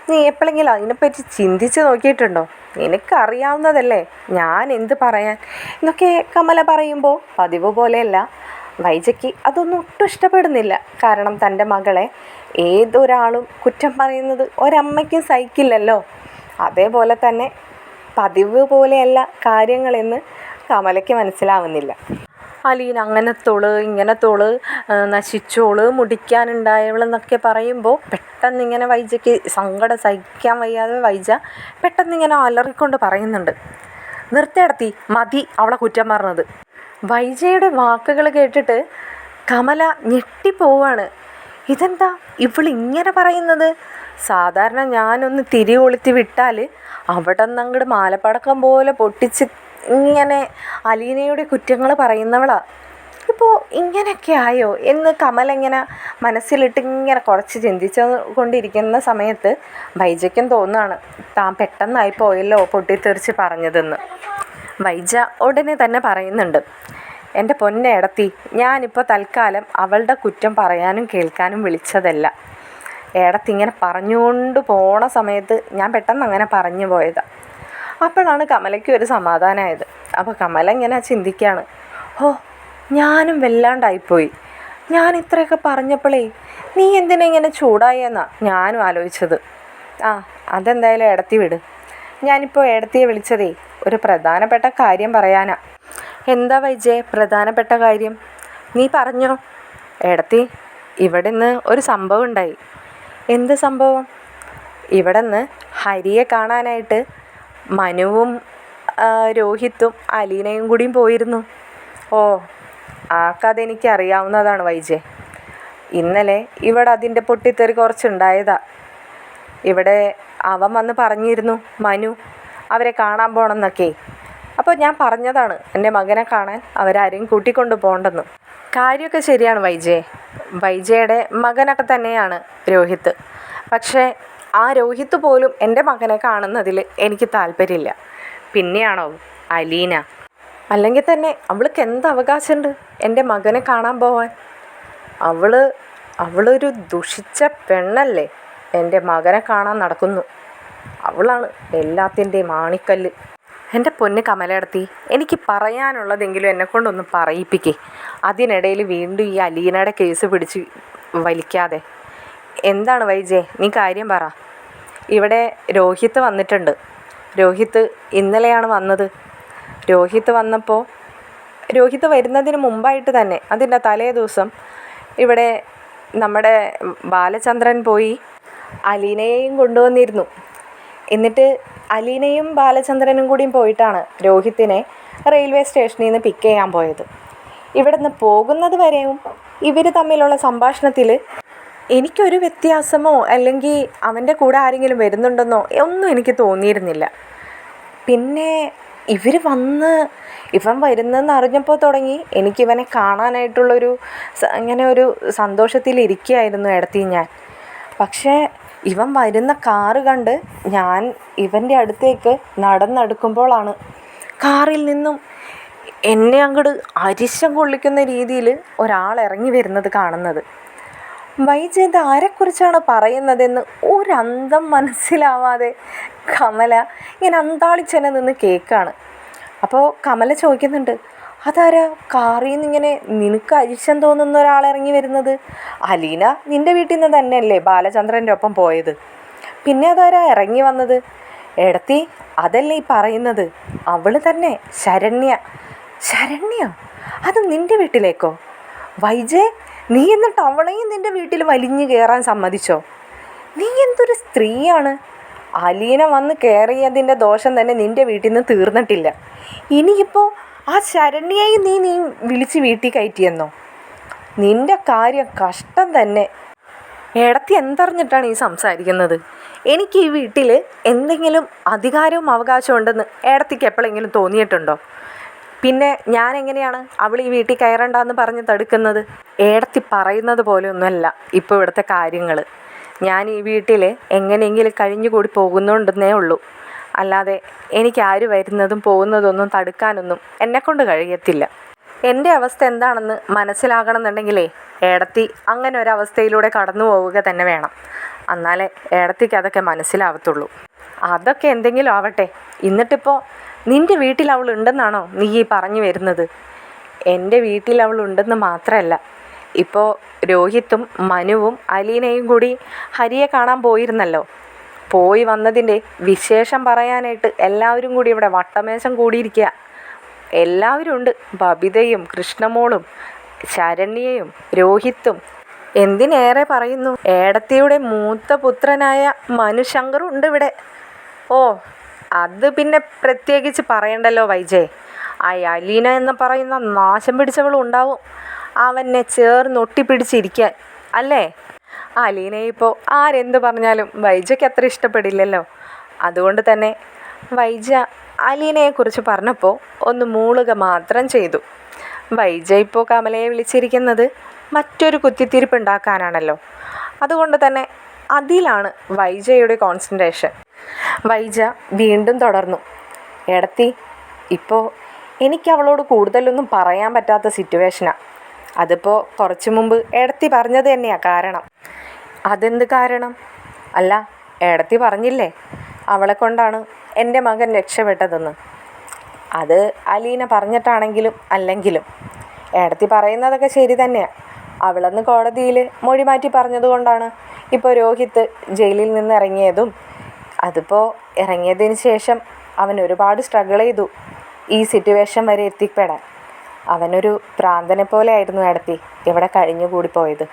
നീ എപ്പോഴെങ്കിലും അതിനെപ്പറ്റി ചിന്തിച്ച് നോക്കിയിട്ടുണ്ടോ? നിനക്കറിയാവുന്നതല്ലേ, ഞാൻ എന്ത് പറയാൻ എന്നൊക്കെ കമല പറയുമ്പോൾ പതിവ് പോലെയല്ല വൈജയ്ക്ക് അതൊന്നും ഒട്ടും ഇഷ്ടപ്പെടുന്നില്ല. കാരണം തൻ്റെ മകളെ ഏതൊരാളും കുറ്റം പറയുന്നത് ഒരമ്മയ്ക്കും സഹിക്കില്ലല്ലോ. അതേപോലെ തന്നെ പതിവ് പോലെയല്ല കാര്യങ്ങളെന്ന് കമലയ്ക്ക് മനസ്സിലാവുന്നില്ല. അലീന അങ്ങനത്തോള് ഇങ്ങനത്തോള് നശിച്ചോള് മുടിക്കാനുണ്ടായവളെന്നൊക്കെ പറയുമ്പോൾ പെട്ടെന്നിങ്ങനെ വൈജയ്ക്ക് സങ്കടം സഹിക്കാൻ വയ്യാതെ വൈജ പെട്ടെന്നിങ്ങനെ അലറിക്കൊണ്ട് പറയുന്നുണ്ട്, നിർത്തിയടത്തി, മതി അവളെ കുറ്റം പറഞ്ഞത്. വൈജയുടെ വാക്കുകൾ കേട്ടിട്ട് കമല ഞെട്ടിപ്പോവാണ്. ഇതെന്താ ഇവളിങ്ങനെ പറയുന്നത്? സാധാരണ ഞാനൊന്ന് തിരി കൊളുത്തി വിട്ടാൽ അവിടെ നിന്ന് അങ്ങോട്ട് മാലപ്പടക്കം പോലെ പൊട്ടിച്ച് ഇങ്ങനെ അലീനയുടെ കുറ്റങ്ങൾ പറയുന്നവളാ. ഇപ്പോൾ ഇങ്ങനെയൊക്കെ ആയോ എന്ന് കമല ഇങ്ങനെ മനസ്സിലിട്ട് ഇങ്ങനെ കുറച്ച് ചിന്തിച്ചു കൊണ്ടിരിക്കുന്ന സമയത്ത് വൈജയ്ക്കും തോന്നുകയാണ് താൻ പെട്ടെന്നായി പോയല്ലോ പൊട്ടിത്തെറിച്ച് പറഞ്ഞതെന്ന്. വൈജ ഉടനെ തന്നെ പറയുന്നുണ്ട്, എൻ്റെ പൊന്നേടത്തി, ഞാനിപ്പോൾ തൽക്കാലം അവളുടെ കുറ്റം പറയാനും കേൾക്കാനും വിളിച്ചതല്ല. ഏടത്തി ഇങ്ങനെ പറഞ്ഞുകൊണ്ട് പോണ സമയത്ത് ഞാൻ പെട്ടെന്ന് അങ്ങനെ പറഞ്ഞു പോയതാണ്. അപ്പോഴാണ് കമലയ്ക്ക് ഒരു സമാധാനമായത്. അപ്പോൾ കമല ഇങ്ങനെ ചിന്തിക്കുകയാണ്, ഓ ഞാനും വല്ലാണ്ടായിപ്പോയി, ഞാൻ ഇത്രയൊക്കെ പറഞ്ഞപ്പോഴേ നീ എന്തിനാ ഇങ്ങനെ ചൂടായി എന്നാണ് ഞാനും ആലോചിച്ചത്. അതെന്തായാലും ഏടത്തി വിട്. ഞാനിപ്പോൾ ഏടത്തിയെ വിളിച്ചതേ ഒരു പ്രധാനപ്പെട്ട കാര്യം പറയാനാ. എന്താ വൈജേ പ്രധാനപ്പെട്ട കാര്യം? നീ പറഞ്ഞോ. ഏടത്തി, ഇവിടെ നിന്ന് ഒരു സംഭവം ഉണ്ടായി. എന്ത് സംഭവം? ഇവിടെ നിന്ന് ഹരിയെ കാണാനായിട്ട് മനുവും രോഹിത്തും അലീനയും കൂടിയും പോയിരുന്നു. ഓ, ആ കഥ എനിക്ക് അറിയാവുന്നതാണ് വൈജേ. ഇന്നലെ ഇവിടെ അതിൻ്റെ പൊട്ടിത്തെറി കുറച്ചുണ്ടായതാ. ഇവിടെ അവൻ വന്ന് പറഞ്ഞിരുന്നു മനു അവരെ കാണാൻ പോകണമെന്നൊക്കെ. അപ്പോൾ ഞാൻ പറഞ്ഞതാണ് എൻ്റെ മകനെ കാണാൻ അവരാരെയും കൂട്ടിക്കൊണ്ട് പോകണ്ടെന്ന്. കാര്യമൊക്കെ ശരിയാണ് വൈജേ. വൈജയുടെ മകനൊക്കെ തന്നെയാണ് രോഹിത്ത്. പക്ഷേ ആ രോഹിത്ത് പോലും എൻ്റെ മകനെ കാണുന്നതിൽ എനിക്ക് താല്പര്യമില്ല. പിന്നെയാണോ അലീന? അല്ലെങ്കിൽ തന്നെ അവൾക്ക് എന്ത് അവകാശമുണ്ട് എൻ്റെ മകനെ കാണാൻ പോവാൻ? അവളൊരു ദുഷിച്ച പെണ്ണല്ലേ. എൻ്റെ മകനെ കാണാൻ നടക്കുന്നു. അവളാണ് എല്ലാത്തിൻ്റെയും ആണിക്കല്ല്. എൻ്റെ പൊന്ന് കമലടത്തി, എനിക്ക് പറയാനുള്ളതെങ്കിലും എന്നെക്കൊണ്ടൊന്ന് പറയിപ്പിക്കേ. അതിനിടയിൽ വീണ്ടും ഈ അലീനയുടെ കേസ് പിടിച്ച് വലിക്കാതെ. എന്താണ് വൈജേ, നീ കാര്യം പറ. ഇവിടെ രോഹിത്ത് വന്നിട്ടുണ്ട്. രോഹിത്ത് ഇന്നലെയാണ് വന്നത്. രോഹിത്ത് വരുന്നതിന് മുമ്പായിട്ട് തന്നെ അതിൻ്റെ തലേ ദിവസം ഇവിടെ നമ്മുടെ ബാലചന്ദ്രൻ പോയി അലീനയെയും കൊണ്ടുവന്നിരുന്നു. എന്നിട്ട് അലീനയും ബാലചന്ദ്രനും കൂടിയും പോയിട്ടാണ് രോഹിത്തിനെ റെയിൽവേ സ്റ്റേഷനിൽ നിന്ന് പിക്ക് ചെയ്യാൻ പോയത്. ഇവിടെ നിന്ന് പോകുന്നത് വരെയും ഇവർ തമ്മിലുള്ള സംഭാഷണത്തിൽ എനിക്കൊരു വ്യത്യാസമോ അല്ലെങ്കിൽ അവൻ്റെ കൂടെ ആരെങ്കിലും വരുന്നുണ്ടെന്നോ ഒന്നും എനിക്ക് തോന്നിയിരുന്നില്ല. പിന്നെ ഇവൻ വരുന്നെന്ന് അറിഞ്ഞപ്പോൾ തുടങ്ങി എനിക്കിവനെ കാണാനായിട്ടുള്ളൊരു ഇങ്ങനെ ഒരു സന്തോഷത്തിലിരിക്കുകയായിരുന്നു ഇടത്തി ഞാൻ. പക്ഷേ ഇവൻ വരുന്ന കാറ് കണ്ട് ഞാൻ ഇവൻ്റെ അടുത്തേക്ക് നടന്നെടുക്കുമ്പോഴാണ് കാറിൽ നിന്നും എന്നെ അങ്ങോട്ട് അരിശം കൊള്ളിക്കുന്ന രീതിയിൽ ഒരാൾ ഇറങ്ങി വരുന്നത് കാണുന്നത്. വൈജയന്ത് ആരെക്കുറിച്ചാണ് പറയുന്നതെന്ന് ഒരന്തം മനസ്സിലാവാതെ കമല ഇങ്ങനെ അന്താളിച്ചെന്നെ നിന്ന് കേൾക്കാണ്. അപ്പോൾ കമല ചോദിക്കുന്നുണ്ട്, അതാരാ കാറിൽ നിന്ന് ഇങ്ങനെ നിനക്ക് അരിശം തോന്നുന്ന ഒരാളിറങ്ങി വരുന്നത്? അലീന നിൻ്റെ വീട്ടിൽ നിന്ന് തന്നെയല്ലേ ബാലചന്ദ്രൻ്റെ ഒപ്പം പോയത്? പിന്നെ അതാരാ ഇറങ്ങി വന്നത്? എടത്തി അതല്ലേ ഈ പറയുന്നത്, അവൾ തന്നെ, ശരണ്യ. ശരണ്യ? അത് നിൻ്റെ വീട്ടിലേക്കോ? വൈജയ്, നീ എന്നിട്ട് അവളെയും നിൻ്റെ വീട്ടിൽ വലിഞ്ഞു കയറാൻ സമ്മതിച്ചോ? നീ എന്തൊരു സ്ത്രീയാണ്! അലീന വന്ന് കയറിയതിൻ്റെ ദോഷം തന്നെ നിൻ്റെ വീട്ടിൽ നിന്ന് തീർന്നിട്ടില്ല. ഇനിയിപ്പോൾ ആ ശരണ്യയും നീ വിളിച്ച് വീട്ടിൽ കയറ്റിയെന്നോ? നിൻ്റെ കാര്യം കഷ്ടം തന്നെ. എടത്തി എന്തറിഞ്ഞിട്ടാണ് ഈ സംസാരിക്കുന്നത്? എനിക്ക് ഈ വീട്ടിൽ എന്തെങ്കിലും അധികാരവും അവകാശവും ഉണ്ടെന്ന് എടത്തിക്ക് എപ്പോഴെങ്കിലും തോന്നിയിട്ടുണ്ടോ? പിന്നെ ഞാൻ എങ്ങനെയാണ് അവൾ ഈ വീട്ടിൽ കയറണ്ടെന്ന് പറഞ്ഞ് തടുക്കുന്നത്? ഏടത്തി പറയുന്നത് പോലെയൊന്നുമല്ല ഇപ്പോൾ ഇവിടുത്തെ കാര്യങ്ങൾ. ഞാൻ ഈ വീട്ടിൽ എങ്ങനെയെങ്കിലും കഴിഞ്ഞുകൂടി പോകുന്നുണ്ടെന്നേ ഉള്ളൂ. അല്ലാതെ എനിക്ക് ആര് വരുന്നതും പോകുന്നതൊന്നും തടുക്കാനൊന്നും എന്നെക്കൊണ്ട് കഴിയത്തില്ല. എൻ്റെ അവസ്ഥ എന്താണെന്ന് മനസ്സിലാകണമെന്നുണ്ടെങ്കിലേ ഏടത്തി അങ്ങനെ ഒരവസ്ഥയിലൂടെ കടന്നു പോവുക തന്നെ വേണം. എന്നാലേ ഏടത്തിക്ക് അതൊക്കെ മനസ്സിലാവത്തുള്ളൂ. അതൊക്കെ എന്തെങ്കിലും ആവട്ടെ, എന്നിട്ടിപ്പോൾ നിൻ്റെ വീട്ടിൽ അവൾ ഉണ്ടെന്നാണോ നീ ഈ പറഞ്ഞു വരുന്നത്? എൻ്റെ വീട്ടിൽ അവൾ ഉണ്ടെന്ന് മാത്രമല്ല, ഇപ്പോൾ രോഹിത്തും മനുവും അലീനയും കൂടി ഹരിയെ കാണാൻ പോയിരുന്നല്ലോ. പോയി വന്നതിൻ്റെ വിശേഷം പറയാനായിട്ട് എല്ലാവരും കൂടി ഇവിടെ വട്ടമേശം കൂടിയിരിക്കുക. എല്ലാവരും ഉണ്ട്. ബബിതയും കൃഷ്ണമോളും ശരണ്യയും രോഹിത്തും, എന്തിനേറെ പറയുന്നു, ഏടത്തിയുടെ മൂത്ത പുത്രനായ മനുശങ്കറും ഉണ്ട് ഇവിടെ. ഓ, അത് പിന്നെ പ്രത്യേകിച്ച് പറയണ്ടല്ലോ വൈജയ്. ആ അലീന എന്ന് പറയുന്ന നാശം പിടിച്ചവളും ഉണ്ടാവും അവനെ ചേർന്നൊട്ടിപ്പിടിച്ചിരിക്കാൻ, അല്ലേ? അലീനയെ ഇപ്പോൾ ആരെന്ത് പറഞ്ഞാലും വൈജയ്ക്ക് അത്ര ഇഷ്ടപ്പെടില്ലല്ലോ. അതുകൊണ്ട് തന്നെ വൈജ അലീനയെക്കുറിച്ച് പറഞ്ഞപ്പോൾ ഒന്ന് മൂളുക മാത്രം ചെയ്തു. വൈജ ഇപ്പോൾ കമലയെ വിളിച്ചിരിക്കുന്നത് മറ്റൊരു കുത്തിത്തിരിപ്പ് ഉണ്ടാക്കാനാണല്ലോ. അതുകൊണ്ട് തന്നെ അതിലാണ് വൈജയുടെ കോൺസെൻട്രേഷൻ. വൈജ വീണ്ടും തുടർന്നു, എടത്തി, ഇപ്പോൾ എനിക്ക് അവളോട് കൂടുതലൊന്നും പറയാൻ പറ്റാത്ത സിറ്റുവേഷനാണ്. അതിപ്പോൾ കുറച്ച് മുമ്പ് എടത്തി പറഞ്ഞത് തന്നെയാണ് കാരണം. അതെന്ത് കാരണം? അല്ല, എടത്തി പറഞ്ഞില്ലേ അവളെ കൊണ്ടാണ് എൻ്റെ മകൻ രക്ഷപ്പെട്ടതെന്ന്. അത് അലീന പറഞ്ഞിട്ടാണെങ്കിലും അല്ലെങ്കിലും എടത്തി പറയുന്നതൊക്കെ ശരി തന്നെയാണ്. അവളന്ന് കോടതിയിൽ മൊഴി മാറ്റി പറഞ്ഞതുകൊണ്ടാണ് ഇപ്പോൾ രോഹിത്ത് ജയിലിൽ നിന്ന് ഇറങ്ങിയതും. അതിപ്പോൾ ഇറങ്ങിയതിന് ശേഷം അവൻ ഒരുപാട് സ്ട്രഗിൾ ചെയ്തു ഈ സിറ്റുവേഷൻ വരെ എത്തിപ്പെടാൻ. അവനൊരു പ്രാന്തനെ പോലെ ആയിരുന്നു എടത്തി ഇവിടെ കഴിഞ്ഞുകൂടി പോയത്.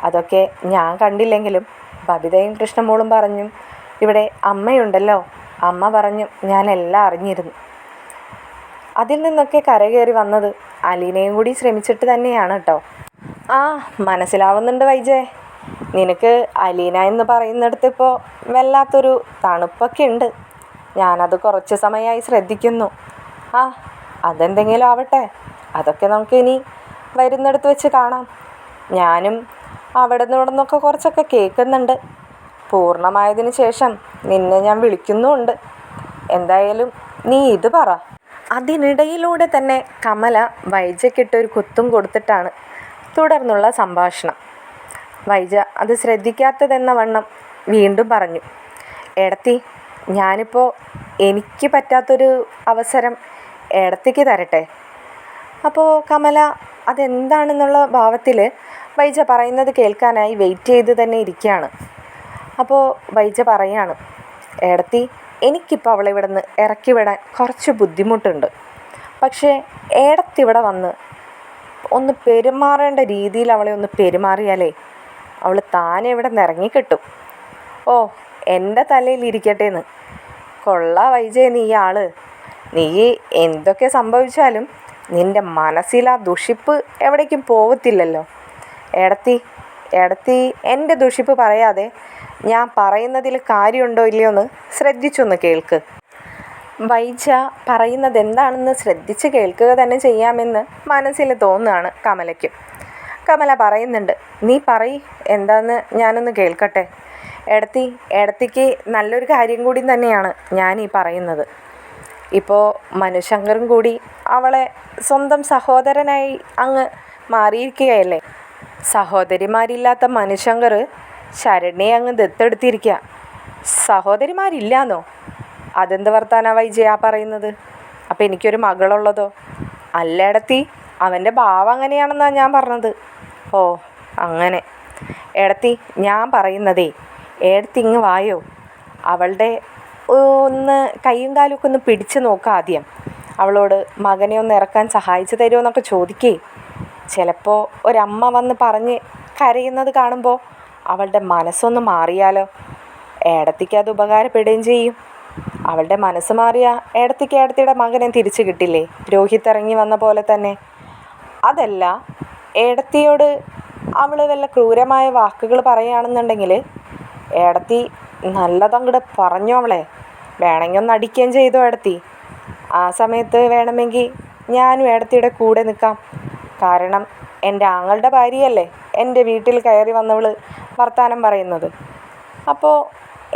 അതൊക്കെ ഞാൻ കണ്ടില്ലെങ്കിലും ബബിതയും കൃഷ്ണമോളും പറഞ്ഞും ഇവിടെ അമ്മയുണ്ടല്ലോ, അമ്മ പറഞ്ഞും ഞാനെല്ലാം അറിഞ്ഞിരുന്നു. അതിൽ നിന്നൊക്കെ കരകയറി വന്നത് അലീനയും കൂടി ശ്രമിച്ചിട്ട് തന്നെയാണ് കേട്ടോ. ആ, മനസ്സിലാവുന്നുണ്ട് വൈജയ്. നിനക്ക് അലീന എന്ന് പറയുന്നിടത്ത് ഇപ്പോൾ വല്ലാത്തൊരു തണുപ്പൊക്കെ ഉണ്ട്. ഞാനത് കുറച്ച് സമയമായി ശ്രദ്ധിക്കുന്നു. ആ, അതെന്തെങ്കിലും ആവട്ടെ, അതൊക്കെ നമുക്ക് ഇനി വരുന്നിടത്ത് വെച്ച് കാണാം. ഞാനും അവിടെ നിന്നൊക്കെ കുറച്ചൊക്കെ കേൾക്കുന്നുണ്ട്. പൂർണ്ണമായതിന് ശേഷം നിന്നെ ഞാൻ വിളിക്കുന്നുമുണ്ട്. എന്തായാലും നീ ഇത് പറ. അതിനിടയിലൂടെ തന്നെ കമല വൈജയ്ക്കിട്ടൊരു കുത്തും കൊടുത്തിട്ടാണ് തുടർന്നുള്ള സംഭാഷണം. വൈജ അത് ശ്രദ്ധിക്കാത്തതെന്ന വണ്ണം വീണ്ടും പറഞ്ഞു, എടത്തി, ഞാനിപ്പോൾ എനിക്ക് പറ്റാത്തൊരു അവസരം എടത്തിക്ക് തരട്ടെ. അപ്പോൾ കമല അതെന്താണെന്നുള്ള ഭാവത്തിൽ വൈജ പറയുന്നത് കേൾക്കാനായി വെയിറ്റ് ചെയ്ത് തന്നെ ഇരിക്കുകയാണ്. അപ്പോൾ വൈജ പറയാണ്, എടത്തി, എനിക്കിപ്പോൾ അവളെ ഇവിടെ നിന്ന് ഇറക്കി വിടാൻ കുറച്ച് ബുദ്ധിമുട്ടുണ്ട്. പക്ഷേ ഏടത്തി ഇവിടെ വന്ന് ഒന്ന് പെരുമാറേണ്ട രീതിയിൽ അവളെ ഒന്ന് പെരുമാറിയാലേ അവൾ താനെ ഇവിടെ നിന്ന് ഇറങ്ങിക്കിട്ടും. ഓ, എൻ്റെ തലയിലിരിക്കട്ടെ എന്ന്. കൊള്ളാ വൈജയ്, നീ ആള്. നീ എന്തൊക്കെ സംഭവിച്ചാലും നിൻ്റെ മനസ്സിലാ ദുഷിപ്പ് എവിടേക്കും പോവത്തില്ലല്ലോ. എടത്തി എൻ്റെ ദുഷിപ്പ് പറയാതെ ഞാൻ പറയുന്നതിൽ കാര്യമുണ്ടോ ഇല്ലയോ എന്ന് ശ്രദ്ധിച്ചൊന്ന് കേൾക്ക്. വൈജ പറയുന്നത് എന്താണെന്ന് ശ്രദ്ധിച്ച് കേൾക്കുക തന്നെ ചെയ്യാമെന്ന് മനസ്സിൽ തോന്നുകയാണ് കമലയ്ക്കും. കമല പറയുന്നുണ്ട്, നീ പറയ്, എന്താന്ന് ഞാനൊന്ന് കേൾക്കട്ടെ. എടത്തിക്ക് നല്ലൊരു കാര്യം കൂടി തന്നെയാണ് ഞാൻ ഈ പറയുന്നത്. ഇപ്പോൾ മനുശങ്കറും കൂടി അവളെ സ്വന്തം സഹോദരനായി അങ്ങ് മാറിയിരിക്കുകയല്ലേ. സഹോദരിമാരില്ലാത്ത മനുശങ്കർ ശരണ്യെ അങ്ങ് ദത്തെടുത്തിരിക്കുക. സഹോദരിമാരില്ലാന്നോ? അതെന്ത് വർത്താനാ വൈജയ പറയുന്നത്? അപ്പം എനിക്കൊരു മകളുള്ളതോ? അല്ലേടത്തി, അവൻ്റെ ഭാവം അങ്ങനെയാണെന്നാണ് ഞാൻ പറഞ്ഞത്. ഓ അങ്ങനെ. ഏടത്തി, ഞാൻ പറയുന്നതേ, ഏടത്തി ഇങ്ങ് വായോ. അവളുടെ ഒന്ന് കൈയും കാലുമൊക്കെ ഒന്ന് പിടിച്ച് നോക്കാം ആദ്യം. അവളോട് മകനെ ഒന്ന് ഇറക്കാൻ സഹായിച്ചു തരുമോ എന്നൊക്കെ ചോദിക്കേ. ചിലപ്പോൾ ഒരമ്മ വന്ന് പറഞ്ഞ് കരയുന്നത് കാണുമ്പോൾ അവളുടെ മനസ്സൊന്ന് മാറിയാലോ. ഏടത്തിക്ക് അത് ഉപകാരപ്പെടുകയും ചെയ്യും. അവളുടെ മനസ്സ് മാറിയ ഏടത്തിക്ക് ഏടത്തിയുടെ മകനെ തിരിച്ചു കിട്ടില്ലേ, രോഹിത് ഇറങ്ങി വന്ന പോലെ തന്നെ. അതല്ല, ഏടത്തിയോട് അവൾ വല്ല ക്രൂരമായ വാക്കുകൾ പറയുകയാണെന്നുണ്ടെങ്കിൽ ഏടത്തി നല്ലതങ്ങോട്ട് പറഞ്ഞു അവളെ. വേണമെങ്കിൽ ഒന്ന് അടിക്കുകയും ചെയ്തോ ഏടത്തി. ആ സമയത്ത് വേണമെങ്കിൽ ഞാനും ഏടത്തിയുടെ കൂടെ നിൽക്കാം. കാരണം എൻ്റെ ആങ്ങളുടെ ഭാര്യയല്ലേ എൻ്റെ വീട്ടിൽ കയറി വന്നവൾ വർത്താനം പറയുന്നത്. അപ്പോൾ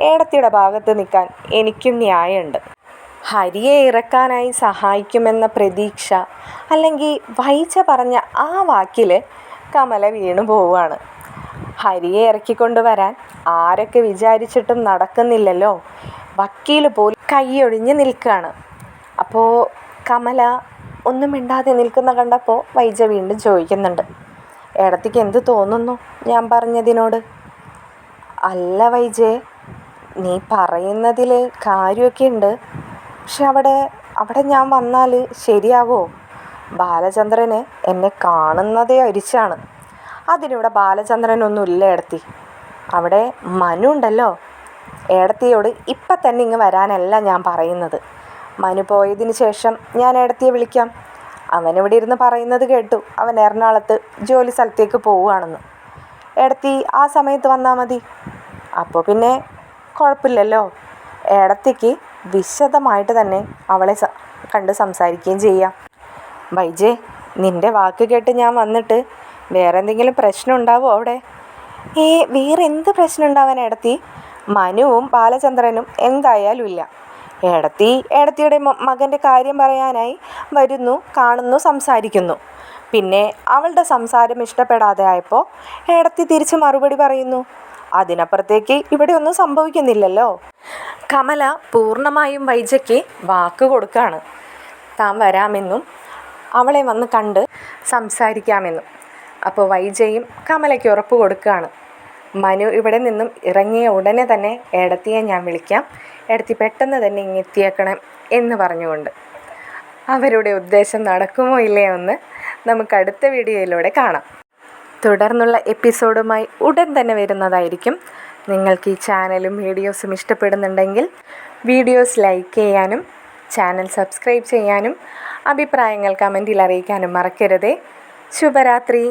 ഏടത്തിയുടെ ഭാഗത്ത് നിൽക്കാൻ എനിക്കും ന്യായമുണ്ട്. ഹരിയെ ഇറക്കാനായി സഹായിക്കുമെന്ന പ്രതീക്ഷ, അല്ലെങ്കിൽ വൈജ പറഞ്ഞ ആ വാക്കിൽ കമല വീണു പോവുകയാണ്. ഹരിയെ ഇറക്കിക്കൊണ്ട് വരാൻ ആരൊക്കെ വിചാരിച്ചിട്ടും നടക്കുന്നില്ലല്ലോ. വക്കീൽ പോലും കൈയൊഴിഞ്ഞ് നിൽക്കുകയാണ്. അപ്പോൾ കമല ഒന്നും മിണ്ടാതെ നിൽക്കുന്ന കണ്ടപ്പോൾ വൈജ വീണ്ടും ചോദിക്കുന്നുണ്ട്, ഏടത്തിക്ക് എന്ത് തോന്നുന്നു ഞാൻ പറഞ്ഞതിനോട്? അല്ല വൈജേ, നീ പറയുന്നതിൽ കാര്യമൊക്കെ ഉണ്ട്. പക്ഷെ അവിടെ ഞാൻ വന്നാൽ ശരിയാവോ? ബാലചന്ദ്രന് എന്നെ കാണുന്നതേ അരിച്ചാണ്. അതിനിവിടെ ബാലചന്ദ്രനൊന്നും ഇല്ല ഏടത്തി. അവിടെ മനു ഉണ്ടല്ലോ. ഏടത്തിയോട് ഇപ്പം തന്നെ ഇങ്ങ് വരാനല്ല ഞാൻ പറയുന്നത്. മനു പോയതിന് ശേഷം ഞാൻ ഏടത്തിയെ വിളിക്കാം. അവനിവിടെ ഇരുന്ന് പറയുന്നത് കേട്ടു അവൻ എറണാകുളത്ത് ജോലി സ്ഥലത്തേക്ക് പോവുകയാണെന്ന്. ഏടത്തി ആ സമയത്ത് വന്നാൽ മതി. അപ്പോൾ പിന്നെ കുഴപ്പമില്ലല്ലോ. ഏടത്തിക്ക് വിശദമായിട്ട് തന്നെ അവളെ കണ്ട് സംസാരിക്കുകയും ചെയ്യാം. വൈജേ, നിൻ്റെ വാക്ക് കേട്ട് ഞാൻ വന്നിട്ട് വേറെ എന്തെങ്കിലും പ്രശ്നം ഉണ്ടാവുമോ അവിടെ? വേറെ എന്ത് പ്രശ്നം ഉണ്ടാവാൻ ഏടത്തി? മനുവും ബാലചന്ദ്രനും എന്തായാലും ഇല്ല. ഏടത്തിയുടെ മകൻ്റെ കാര്യം പറയാനായി വരുന്നു, കാണുന്നു, സംസാരിക്കുന്നു. പിന്നെ അവളുടെ സംസാരം ഇഷ്ടപ്പെടാതെ ആയപ്പോൾ ഏടത്തി തിരിച്ച് മറുപടി പറയുന്നു. അതിനപ്പുറത്തേക്ക് ഇവിടെ ഒന്നും സംഭവിക്കുന്നില്ലല്ലോ. കമല പൂർണ്ണമായും വൈജയ്ക്ക് വാക്ക് കൊടുക്കുകയാണ്. താൻ വരാമെന്നും അവളെ വന്ന് കണ്ട് സംസാരിക്കാമെന്നും. അപ്പോൾ വൈജയും കമലയ്ക്ക് ഉറപ്പ് കൊടുക്കുകയാണ്. മനു ഇവിടെ നിന്നും ഇറങ്ങിയ ഉടനെ തന്നെ ഏടത്തിയെ ഞാൻ വിളിക്കാം, ഏടത്തി പെട്ടെന്ന് തന്നെ ഇങ്ങെത്തിയേക്കണം എന്ന് പറഞ്ഞുകൊണ്ട്. അവരുടെ ഉദ്ദേശം നടക്കുമോ ഇല്ലയോ എന്ന് നമുക്ക് അടുത്ത വീഡിയോയിലൂടെ കാണാം. തുടർന്നുള്ള എപ്പിസോഡുമായി ഉടൻ തന്നെ വരുന്നതായിരിക്കും. നിങ്ങൾക്ക് ഈ ചാനലും വീഡിയോസും ഇഷ്ടപ്പെടുന്നുണ്ടെങ്കിൽ വീഡിയോസ് ലൈക്ക് ചെയ്യാനും ചാനൽ സബ്സ്ക്രൈബ് ചെയ്യാനും അഭിപ്രായങ്ങൾ കമൻറ്റിൽ അറിയിക്കാനും മറക്കരുതേ. ശുഭരാത്രി.